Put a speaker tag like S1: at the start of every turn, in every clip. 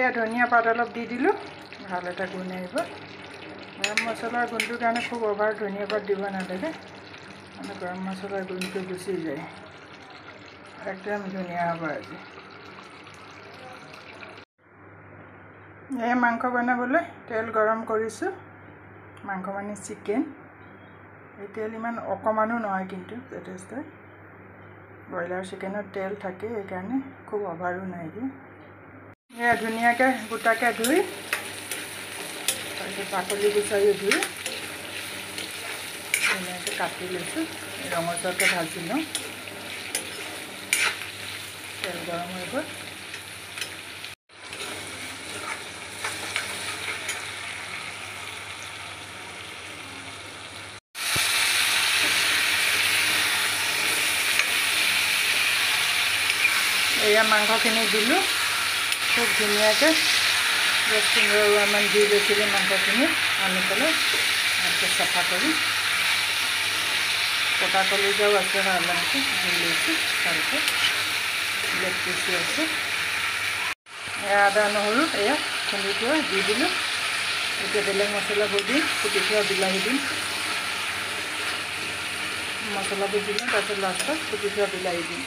S1: এয়া ধনিয়া পাত অলপ দি দিলোঁ, ভাল এটা গুণ আহিব। গৰম মছলাৰ গুণটোৰ কাৰণে খুব অভাৰ ধনিয়া পাত দিব নালাগে, মানে গৰম মছলাৰ গুণটো গুচি যায়, একদম ধুনীয়া হ'ব আজি। এই মাংস বনাবলৈ তেল গৰম কৰিছোঁ, মাংস মানে চিকেন। এই তেল ইমান অকণমানো নহয় কিন্তু যথেষ্ট, ব্ৰইলাৰ চিকেনত তেল থাকে সেইকাৰণে খুব অভাৰো নাই যে। এয়া ধুনীয়াকৈ গোটাকৈ ধুই তাৰপিছত বাকলি গুচাৰি ধুই ধুনীয়াকৈ কাটি লৈছোঁ, ৰঙচুৱাকৈ ভাজি লওঁ। তেল গৰম হৈ গ'ল, এয়া মাংসখিনি দিলোঁ, খুব ধুনীয়াকৈ 10-15 মান দি লৈছিলোঁ মাংসখিনি আনি পেলাই, তাৰপিছত চাফা কৰি কটা কলিজাও আছে ভালকৈ দি লৈছোঁ, ভালকৈ লেগ পিচি আছে। এয়া আদা নহৰু এয়া খুন্দি থোৱা দি দিলোঁ। এতিয়া বেলেগ মছলাবোৰ দিম, কুটি থোৱা বিলাহী দিম, মছলাবোৰ দিলোঁ, তাৰপিছত লাষ্টত কুটি থোৱা বিলাহী দিম।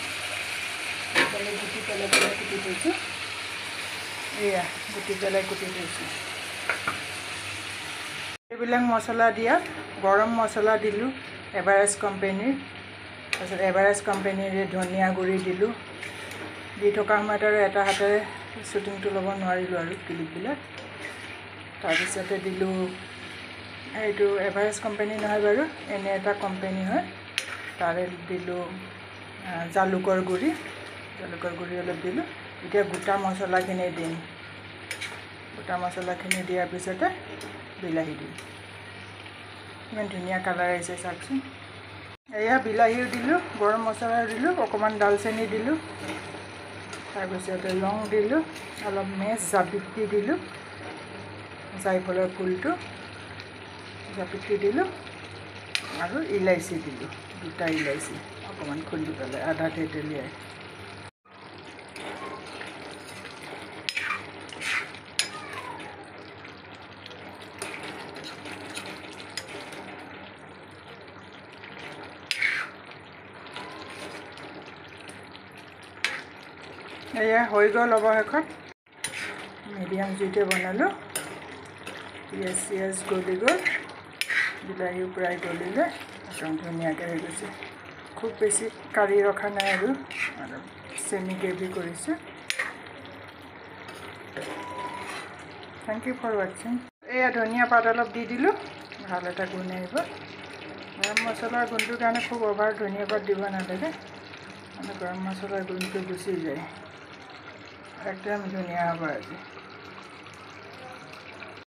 S1: গুটি পেলাই কুটি থৈছোঁ, এয়া গুটি পেলাই কুটি থৈছোঁ। এইবিলাক মছলা দিয়া গৰম মছলা দিলোঁ এভাৰেষ্ট কোম্পেনীৰ, তাৰপিছত এভাৰেষ্ট কোম্পেনীৰ ধনিয়া গুড়ি দিলোঁ। দি থকা সময়ত আৰু এটা হাতেৰে শ্বুটিংটো ল'ব নোৱাৰিলোঁ আৰু ক্লিপবিলাক। তাৰপিছতে দিলোঁ, এইটো এভাৰেষ্ট কোম্পেনী নহয় বাৰু, এনে এটা কোম্পেনী হয়, তাৰে দিলোঁ জালুকৰ গুড়ি অলপ দিলোঁ। এতিয়া গোটা মছলাখিনি দিম, গোটা মছলাখিনি দিয়াৰ পিছতে বিলাহী দিম। ইমান ধুনীয়া কালাৰ আহিছে চাওকচোন। এয়া বিলাহীও দিলোঁ, গৰম মছলাও দিলোঁ, অকণমান দালচেনি দিলোঁ, তাৰপিছতে লং দিলোঁ, অলপ মেচ জাবিত্ৰী দিলোঁ, জাইফলৰ ফুলটো জাবিত্ৰী দিলোঁ, আৰু ইলাইচি দিলোঁ, 2টা ইলাইচি অকণমান খুন্দি পেলাই আধা থেতেলিয়াই। এয়া হৈ গ'ল অৱশেষত, মিডিয়াম জুইতে বনালোঁ। পিঁয়াজ গলি গ'ল, বিলাহীও প্ৰায় গলিলে, একদম ধুনীয়াকৈ হৈ গৈছে। খুব বেছি কাঢ়ি ৰখা নাই আৰু চেমি গ্ৰেভি কৰিছোঁ। থেংক ইউ ফৰ ৱাচিং। এয়া ধনিয়া পাত অলপ দি দিলোঁ, ভাল এটা গুণ আহিব। গৰম মছলাৰ গুণটোৰ কাৰণে খুব অভাৰ ধনিয়া পাত দিব নালাগে, মানে গৰম মছলাৰ গুণটো গুচি যায়, একদম ধুনীয়া হ'ব আজি।